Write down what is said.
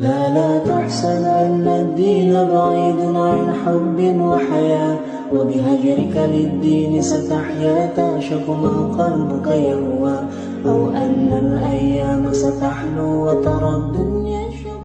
لا تحسن أن الدين بعيد عن حب وحياة، وبهجرك للدين ستحيا تعشق ما قلبك يهوى، أو أن الأيام ستحلو وترى الدنيا